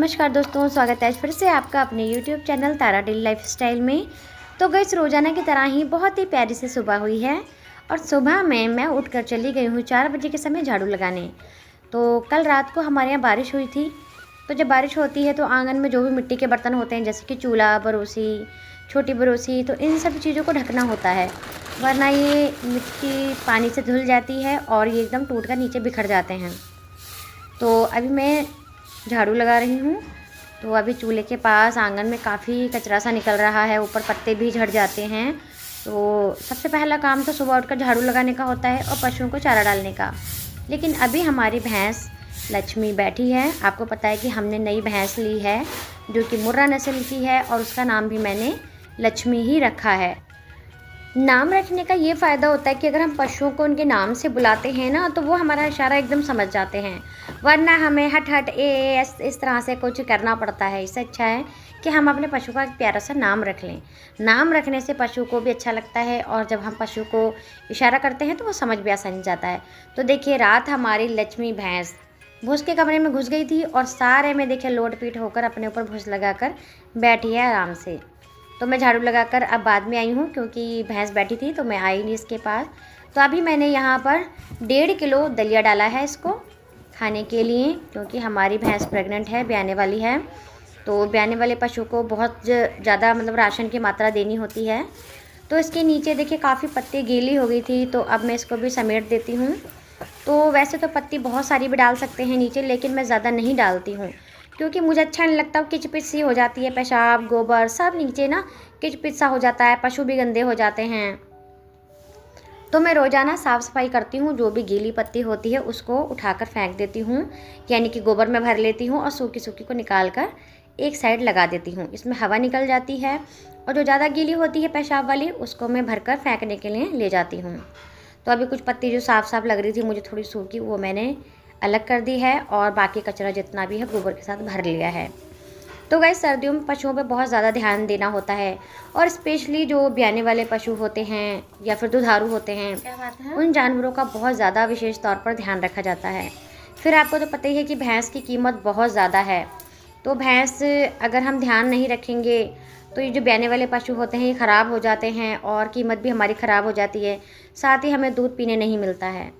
नमस्कार दोस्तों, स्वागत है फिर से आपका अपने YouTube चैनल तारा डेली लाइफस्टाइल में। तो गाइस, रोज़ाना की तरह ही बहुत ही प्यारी सी सुबह हुई है और सुबह में मैं उठकर चली गई हूँ 4 बजे के समय झाड़ू लगाने। तो कल रात को हमारे यहाँ बारिश हुई थी। तो जब बारिश होती है तो आंगन में जो भी मिट्टी के बर्तन होते हैं, जैसे कि चूल्हा, बरोसी, छोटी बरोसी, तो इन सब चीज़ों को ढकना होता है, वरना ये मिट्टी पानी से धुल जाती है और ये एकदम टूट कर नीचे बिखर जाते हैं। तो अभी मैं झाड़ू लगा रही हूँ। तो अभी चूल्हे के पास आंगन में काफ़ी कचरा सा निकल रहा है, ऊपर पत्ते भी झड़ जाते हैं। तो सबसे पहला काम तो सुबह उठकर झाड़ू लगाने का होता है और पशुओं को चारा डालने का। लेकिन अभी हमारी भैंस लक्ष्मी बैठी है। आपको पता है कि हमने नई भैंस ली है जो कि मुर्रा नस्ल की है और उसका नाम भी मैंने लक्ष्मी ही रखा है। नाम रखने का ये फ़ायदा होता है कि अगर हम पशुओं को उनके नाम से बुलाते हैं ना, तो वो हमारा इशारा एकदम समझ जाते हैं, वरना हमें हट हट ए इस तरह से कुछ करना पड़ता है। इससे अच्छा है कि हम अपने पशु का एक प्यारा सा नाम रख लें। नाम रखने से पशु को भी अच्छा लगता है और जब हम पशु को इशारा करते हैं तो वो समझ भी आसानी जाता है। तो देखिए, रात हमारी लक्ष्मी भैंस भूस के कमरे में घुस गई थी और सारे में देखिए लोट पीट होकर अपने ऊपर भूस लगाकर बैठी है आराम से। तो मैं झाड़ू लगाकर अब बाद में आई हूँ, क्योंकि भैंस बैठी थी तो मैं आई नहीं इसके पास। तो अभी मैंने यहाँ पर 1.5 किलो दलिया डाला है इसको खाने के लिए, क्योंकि हमारी भैंस प्रेग्नेंट है, ब्याने वाली है। तो ब्याने वाले पशु को बहुत ज़्यादा राशन की मात्रा देनी होती है। तो इसके नीचे देखिए काफ़ी पत्ती गीली हो गई थी, तो अब मैं इसको भी समेट देती हूँ। तो वैसे तो पत्ती बहुत सारी भी डाल सकते हैं नीचे, लेकिन मैं ज़्यादा नहीं डालती हूँ, क्योंकि मुझे अच्छा नहीं लगता। किचपिच सी हो जाती है, पेशाब गोबर सब नीचे ना किचपिच सा हो जाता है, पशु भी गंदे हो जाते हैं। तो मैं रोज़ाना साफ़ सफाई करती हूँ। जो भी गीली पत्ती होती है उसको उठाकर फेंक देती हूँ, यानी कि गोबर में भर लेती हूँ और सूखी सूखी को निकाल कर एक साइड लगा देती हूँ। इसमें हवा निकल जाती है और जो ज़्यादा गीली होती है पेशाब वाली, उसको मैं भरकर फेंकने के लिए ले जाती हूँ। तो अभी कुछ पत्ती जो साफ़ साफ़ लग रही थी मुझे थोड़ी सूखी, वो मैंने अलग कर दी है और बाकी कचरा जितना भी है गोबर के साथ भर लिया है। तो गाइस, सर्दियों में पशुओं पे बहुत ज़्यादा ध्यान देना होता है और स्पेशली जो ब्याने वाले पशु होते हैं या फिर दुधारू होते हैं, उन जानवरों का बहुत ज़्यादा विशेष तौर पर ध्यान रखा जाता है। फिर आपको तो पता ही है कि भैंस की कीमत बहुत ज़्यादा है। तो भैंस अगर हम ध्यान नहीं रखेंगे तो ये जो ब्याने वाले पशु होते हैं ये ख़राब हो जाते हैं और कीमत भी हमारी ख़राब हो जाती है, साथ ही हमें दूध पीने नहीं मिलता है।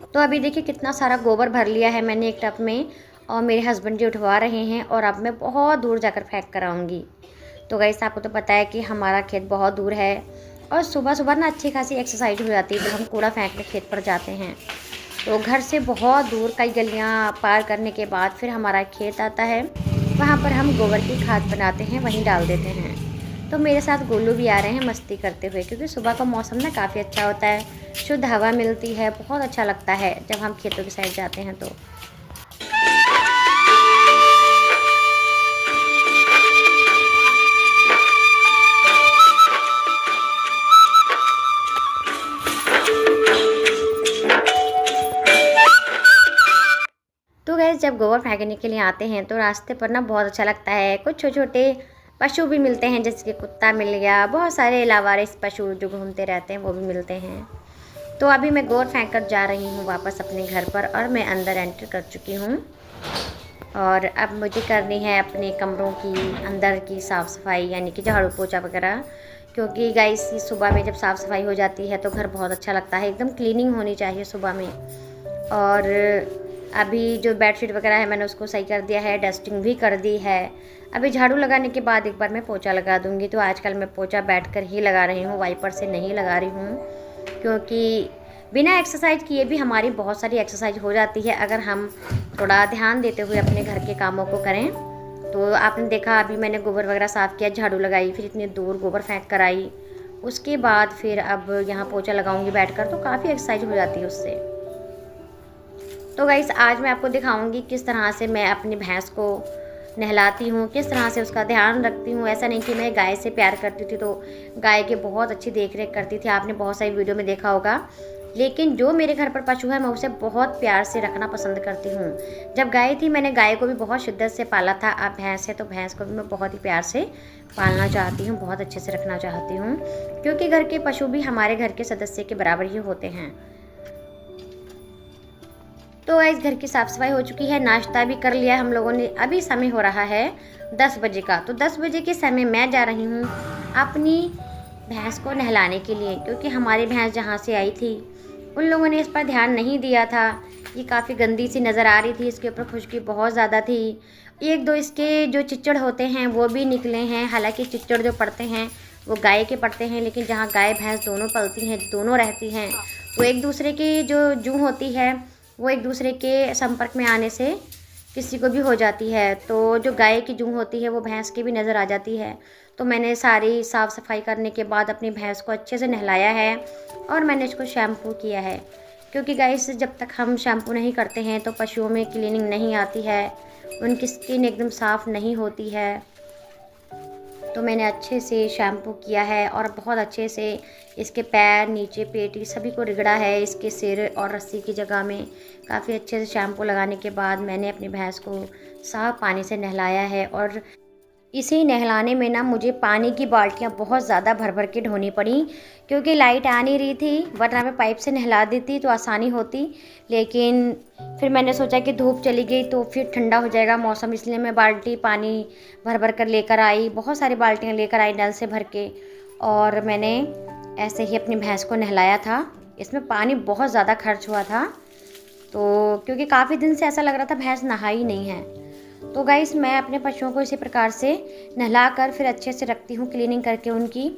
तो अभी देखिए कितना सारा गोबर भर लिया है मैंने एक टब में और मेरे हस्बैंड जी उठवा रहे हैं और अब मैं बहुत दूर जाकर फेंक कर आऊँगी। तो गाइस, आपको तो पता है कि हमारा खेत बहुत दूर है और सुबह सुबह ना अच्छी खासी एक्सरसाइज हो जाती है जब हम कूड़ा फेंकने खेत पर जाते हैं। तो घर से बहुत दूर कई गलियाँ पार करने के बाद फिर हमारा खेत आता है, वहाँ पर हम गोबर की खाद बनाते हैं, वहीं डाल देते हैं। तो मेरे साथ गोलू भी आ रहे हैं मस्ती करते हुए, क्योंकि सुबह का मौसम ना काफ़ी अच्छा होता है, शुद्ध हवा मिलती है, बहुत अच्छा लगता है जब हम खेतों की साइड जाते हैं। तो गैस, जब गोबर फेंकने के लिए आते हैं तो रास्ते पर ना बहुत अच्छा लगता है। कुछ छोटे छोटे पशु भी मिलते हैं, जैसे कि कुत्ता मिल गया, बहुत सारे लावारिस पशु जो घूमते रहते हैं वो भी मिलते हैं। तो अभी मैं गोबर फेंक कर जा रही हूँ वापस अपने घर पर और मैं अंदर एंटर कर चुकी हूँ और अब मुझे करनी है अपने कमरों की अंदर की साफ़ सफाई, यानी कि झाड़ू पोछा वगैरह। क्योंकि गाइस, सुबह में जब साफ़ सफाई हो जाती है तो घर बहुत अच्छा लगता है, एकदम क्लीनिंग होनी चाहिए सुबह में। और अभी जो बेडशीट वगैरह है मैंने उसको सही कर दिया है, डस्टिंग भी कर दी है। अभी झाड़ू लगाने के बाद एक बार मैं पोछा लगा दूँगी। तो आजकल मैं पोछा बैठकर ही लगा रही हूँ, वाइपर से नहीं लगा रही हूँ, क्योंकि बिना एक्सरसाइज किए भी हमारी बहुत सारी एक्सरसाइज हो जाती है अगर हम थोड़ा ध्यान देते हुए अपने घर के कामों को करें। तो आपने देखा अभी मैंने गोबर वगैरह साफ़ किया, झाड़ू लगाई, फिर इतनी दूर गोबर फेंक कर आई, उसके बाद फिर अब यहाँ पोछा लगाऊंगी बैठकर, तो काफ़ी एक्सरसाइज हो जाती है उससे। तो गाइस, आज मैं आपको दिखाऊंगी किस तरह से मैं अपनी भैंस को नहलाती हूँ, किस तरह से उसका ध्यान रखती हूँ। ऐसा नहीं कि मैं गाय से प्यार करती थी तो गाय की बहुत अच्छी देख रेख करती थी, आपने बहुत सारी वीडियो में देखा होगा। लेकिन जो मेरे घर पर पशु है मैं उसे बहुत प्यार से रखना पसंद करती हूँ। जब गाय थी मैंने गाय को भी बहुत शिद्दत से पाला था, अब भैंस है तो भैंस को भी मैं बहुत ही प्यार से पालना चाहती हूँ, बहुत अच्छे से रखना चाहती हूँ, क्योंकि घर के पशु भी हमारे घर के सदस्य के बराबर ही होते हैं। तो गाइस घर की साफ़ सफाई हो चुकी है, नाश्ता भी कर लिया हम लोगों ने। अभी समय हो रहा है 10 बजे का। तो 10 बजे के समय मैं जा रही हूँ अपनी भैंस को नहलाने के लिए, क्योंकि हमारी भैंस जहाँ से आई थी उन लोगों ने इस पर ध्यान नहीं दिया था। ये काफ़ी गंदी सी नज़र आ रही थी, इसके ऊपर खुशकी बहुत ज़्यादा थी। एक दो इसके जो चिच्चड़ होते हैं वो भी निकले हैं। हालांकि चिच्चड़ जो पड़ते हैं वो गाय के पड़ते हैं, लेकिन जहाँ गाय भैंस दोनों पलती हैं, दोनों रहती हैं, तो एक दूसरे की जो जूं होती है वो एक दूसरे के संपर्क में आने से किसी को भी हो जाती है। तो जो गाय की जूं होती है वो भैंस की भी नज़र आ जाती है। तो मैंने सारी साफ़ सफाई करने के बाद अपनी भैंस को अच्छे से नहलाया है और मैंने इसको शैम्पू किया है, क्योंकि गाइस जब तक हम शैम्पू नहीं करते हैं तो पशुओं में क्लीनिंग नहीं आती है, उनकी स्किन एकदम साफ़ नहीं होती है। तो मैंने अच्छे से शैम्पू किया है और बहुत अच्छे से इसके पैर, नीचे पेटी सभी को रगड़ा है। इसके सिर और रस्सी की जगह में काफ़ी अच्छे से शैम्पू लगाने के बाद मैंने अपनी भैंस को साफ़ पानी से नहलाया है। और इसे नहलाने में ना मुझे पानी की बाल्टियाँ बहुत ज़्यादा भर भर के ढोनी पड़ी, क्योंकि लाइट आ नहीं रही थी, वरना मैं पाइप से नहला देती तो आसानी होती। लेकिन फिर मैंने सोचा कि धूप चली गई तो फिर ठंडा हो जाएगा मौसम, इसलिए मैं बाल्टी पानी भर भर कर लेकर आई। बहुत सारी बाल्टियाँ लेकर आई नल से भर के, और मैंने ऐसे ही अपनी भैंस को नहलाया था। इसमें पानी बहुत ज़्यादा खर्च हुआ था, तो क्योंकि काफ़ी दिन से ऐसा लग रहा था भैंस नहा ही नहीं है। तो गाइस मैं अपने पशुओं को इसी प्रकार से नहला कर फिर अच्छे से रखती हूँ, क्लीनिंग करके उनकी,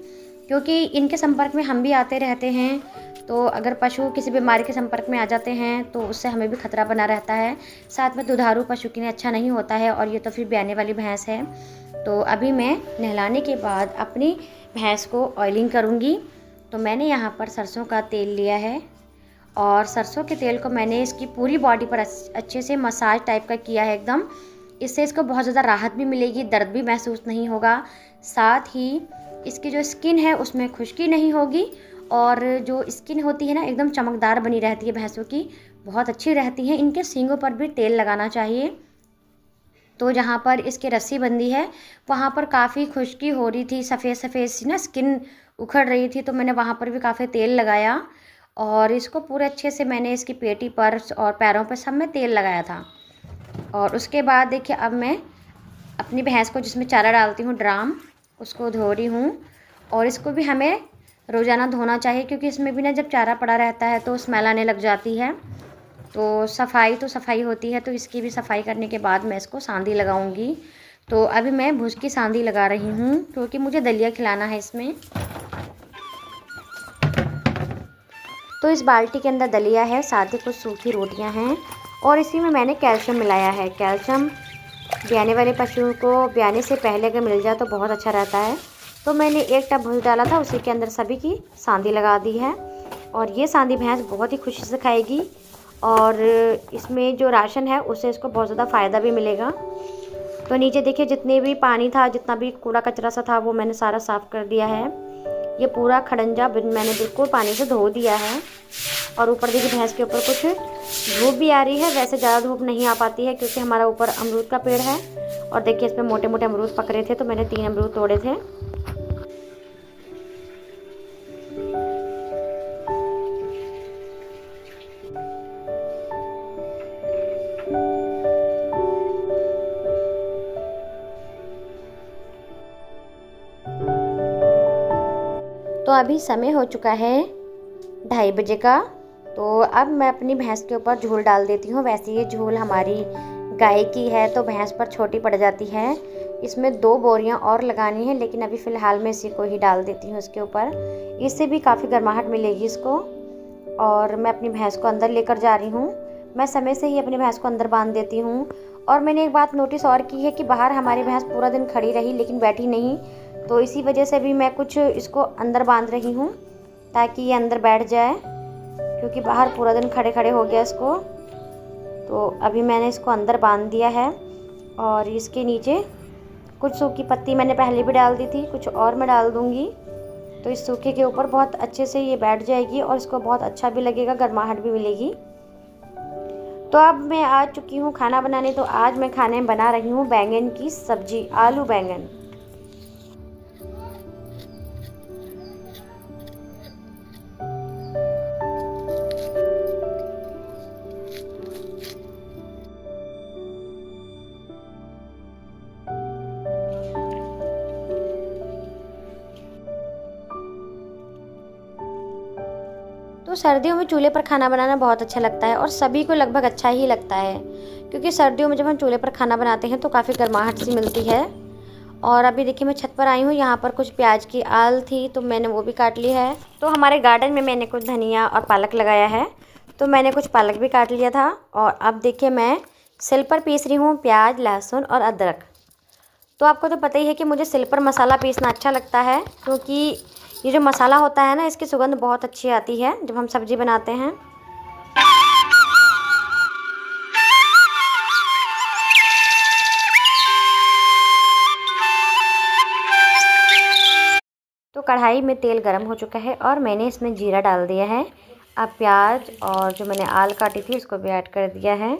क्योंकि इनके संपर्क में हम भी आते रहते हैं। तो अगर पशु किसी बीमारी के संपर्क में आ जाते हैं तो उससे हमें भी खतरा बना रहता है। साथ में दुधारू पशु के लिए अच्छा नहीं होता है, और ये तो फिर ब्याने वाली भैंस है। तो अभी मैं नहलाने के बाद अपनी भैंस को ऑयलिंग करूँगी। तो मैंने यहाँ पर सरसों का तेल लिया है, और सरसों के तेल को मैंने इसकी पूरी बॉडी पर अच्छे से मसाज टाइप का किया है एकदम। इससे इसको बहुत ज़्यादा राहत भी मिलेगी, दर्द भी महसूस नहीं होगा। साथ ही इसकी जो स्किन है उसमें खुश्की नहीं होगी, और जो स्किन होती है ना एकदम चमकदार बनी रहती है भैंसों की, बहुत अच्छी रहती है। इनके सींगों पर भी तेल लगाना चाहिए। तो जहाँ पर इसकी रस्सी बंधी है वहाँ पर काफ़ी खुश्की हो रही थी, सफ़ेद सफ़ेद सी ना स्किन उखड़ रही थी, तो मैंने वहाँ पर भी काफ़ी तेल लगाया, और इसको पूरे अच्छे से मैंने इसकी पेटी पर और पैरों पर सब में तेल लगाया था। और उसके बाद देखिए अब मैं अपनी भैंस को जिसमें चारा डालती हूँ ड्राम, उसको धो रही हूँ। और इसको भी हमें रोज़ाना धोना चाहिए, क्योंकि इसमें भी ना जब चारा पड़ा रहता है तो स्मेल आने लग जाती है। तो सफाई होती है, तो इसकी भी सफाई करने के बाद मैं इसको सांदी लगाऊंगी। तो अभी मैं भुज की सांदी लगा रही हूँ, क्योंकि मुझे दलिया खिलाना है इसमें। तो इस बाल्टी के अंदर दलिया है, साथ ही कुछ सूखी रोटियाँ हैं, और इसी में मैंने कैल्शियम मिलाया है। कैल्शियम ब्याने वाले पशुओं को ब्याने से पहले अगर मिल जाए तो बहुत अच्छा रहता है। तो मैंने एक टब भूस डाला था, उसी के अंदर सभी की सांदी लगा दी है, और ये सांदी भैंस बहुत ही खुशी से खाएगी। और इसमें जो राशन है उससे इसको बहुत ज़्यादा फ़ायदा भी मिलेगा। तो नीचे देखिए जितने भी पानी था, जितना भी कूड़ा कचरा सा था, वो मैंने सारा साफ़ कर दिया है। ये पूरा खड़ंजा मैंने बिल्कुल पानी से धो दिया है। और ऊपर देखिए भैंस के ऊपर कुछ धूप भी आ रही है। वैसे ज़्यादा धूप नहीं आ पाती है, क्योंकि हमारा ऊपर अमरूद का पेड़ है, और देखिए इसमें मोटे मोटे अमरूद पक रहे थे, तो मैंने 3 अमरूद तोड़े थे। तो अभी समय हो चुका है 2:30 बजे का। तो अब मैं अपनी भैंस के ऊपर झोल डाल देती हूँ। वैसे ये झोल हमारी गाय की है, तो भैंस पर छोटी पड़ जाती है। इसमें 2 बोरियां और लगानी है, लेकिन अभी फ़िलहाल मैं इसी को ही डाल देती हूँ इसके ऊपर। इससे भी काफ़ी गर्माहट मिलेगी इसको। और मैं अपनी भैंस को अंदर लेकर जा रही हूँ। मैं समय से ही अपनी भैंस को अंदर बांध देती हूँ। और मैंने एक बात नोटिस और की है कि बाहर हमारी भैंस पूरा दिन खड़ी रही लेकिन बैठी नहीं, तो इसी वजह से भी मैं कुछ इसको अंदर बांध रही हूँ, ताकि ये अंदर बैठ जाए, क्योंकि बाहर पूरा दिन खड़े खड़े हो गया इसको। तो अभी मैंने इसको अंदर बांध दिया है। और इसके नीचे कुछ सूखी पत्ती मैंने पहले भी डाल दी थी, कुछ और मैं डाल दूँगी। तो इस सूखे के ऊपर बहुत अच्छे से ये बैठ जाएगी, और इसको बहुत अच्छा भी लगेगा, गर्माहट भी मिलेगी। तो अब मैं आ चुकी हूँ खाना बनाने। तो आज मैं खाने में बना रही हूँ बैंगन की सब्जी, आलू बैंगन। तो सर्दियों में चूल्हे पर खाना बनाना बहुत अच्छा लगता है और सभी को लगभग अच्छा ही लगता है, क्योंकि सर्दियों में जब हम चूल्हे पर खाना बनाते हैं तो काफ़ी गर्माहट सी मिलती है। और अभी देखिए मैं छत पर आई हूँ, यहाँ पर कुछ प्याज की आल थी तो मैंने वो भी काट ली है। तो हमारे गार्डन में मैंने कुछ धनिया और पालक लगाया है, तो मैंने कुछ पालक भी काट लिया था। और अब देखिए मैं सिल पर पीस रही हूँ प्याज, लहसुन और अदरक। तो आपको तो पता ही है कि मुझे सिल पर मसाला पीसना अच्छा लगता है, क्योंकि ये जो मसाला होता है ना, इसकी सुगंध बहुत अच्छी आती है जब हम सब्ज़ी बनाते हैं। तो कढ़ाई में तेल गरम हो चुका है और मैंने इसमें जीरा डाल दिया है। अब प्याज और जो मैंने आल काटी थी उसको भी ऐड कर दिया है।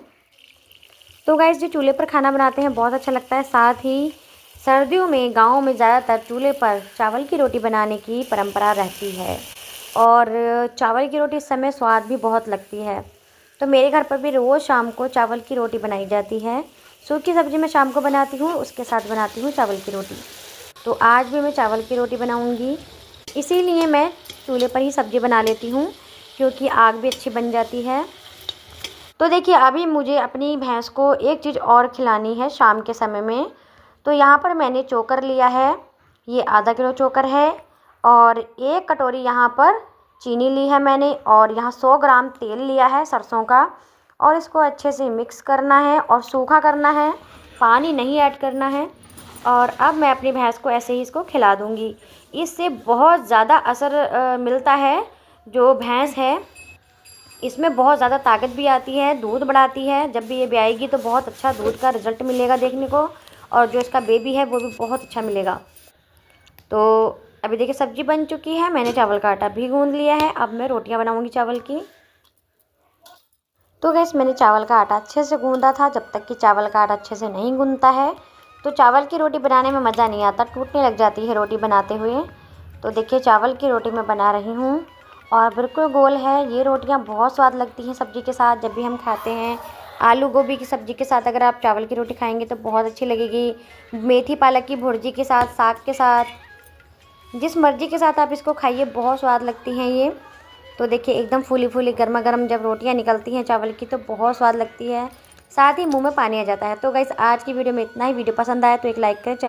तो गाइस, जो चूल्हे पर खाना बनाते हैं बहुत अच्छा लगता है। साथ ही सर्दियों में गाँव में ज़्यादातर चूल्हे पर चावल की रोटी बनाने की परंपरा रहती है और चावल की रोटी इस समय स्वाद भी बहुत लगती है। तो मेरे घर पर भी रोज़ शाम को चावल की रोटी बनाई जाती है। सूखी सब्ज़ी मैं शाम को बनाती हूँ, उसके साथ बनाती हूँ चावल की रोटी। तो आज भी मैं चावल की रोटी बनाऊँगी, इसीलिए मैं चूल्हे पर ही सब्ज़ी बना लेती हूँ, क्योंकि आग भी अच्छी बन जाती है। तो देखिए अभी मुझे अपनी भैंस को एक चीज़ और खिलानी है शाम के समय में। तो यहाँ पर मैंने चोकर लिया है, ये आधा किलो चोकर है। और 1 कटोरी यहाँ पर चीनी ली है मैंने, और यहाँ 100 ग्राम तेल लिया है सरसों का। और इसको अच्छे से मिक्स करना है और सूखा करना है, पानी नहीं ऐड करना है। और अब मैं अपनी भैंस को ऐसे ही इसको खिला दूँगी। इससे बहुत ज़्यादा असर मिलता है। जो भैंस है इसमें बहुत ज़्यादा ताकत भी आती है, दूध बढ़ाती है। जब भी ये ब्याएगी तो बहुत अच्छा दूध का रिज़ल्ट मिलेगा देखने को, और जो इसका बेबी है वो भी बहुत अच्छा मिलेगा। तो अभी देखिए सब्ज़ी बन चुकी है, मैंने चावल का आटा भी गूँध लिया है। अब मैं रोटियां बनाऊंगी चावल की। तो गैस, मैंने चावल का आटा अच्छे से गूँधा था। जब तक कि चावल का आटा अच्छे से नहीं गूँधता है तो चावल की रोटी बनाने में मज़ा नहीं आता, टूटने लग जाती है रोटी बनाते हुए। तो देखिए चावल की रोटी मैं बना रही हूँ और बिल्कुल गोल है। ये रोटियाँ बहुत स्वाद लगती हैं सब्ज़ी के साथ जब भी हम खाते हैं। आलू गोभी की सब्ज़ी के साथ अगर आप चावल की रोटी खाएंगे तो बहुत अच्छी लगेगी। मेथी पालक की भुर्जी के साथ, साग के साथ, जिस मर्ज़ी के साथ आप इसको खाइए, बहुत स्वाद लगती हैं ये। तो देखिए एकदम फूली फूली गर्मा गर्म जब रोटियां निकलती हैं चावल की तो बहुत स्वाद लगती है, साथ ही मुंह में पानी आ जाता है। तो गाइस, आज की वीडियो में इतना ही। वीडियो पसंद आया तो एक लाइक करें।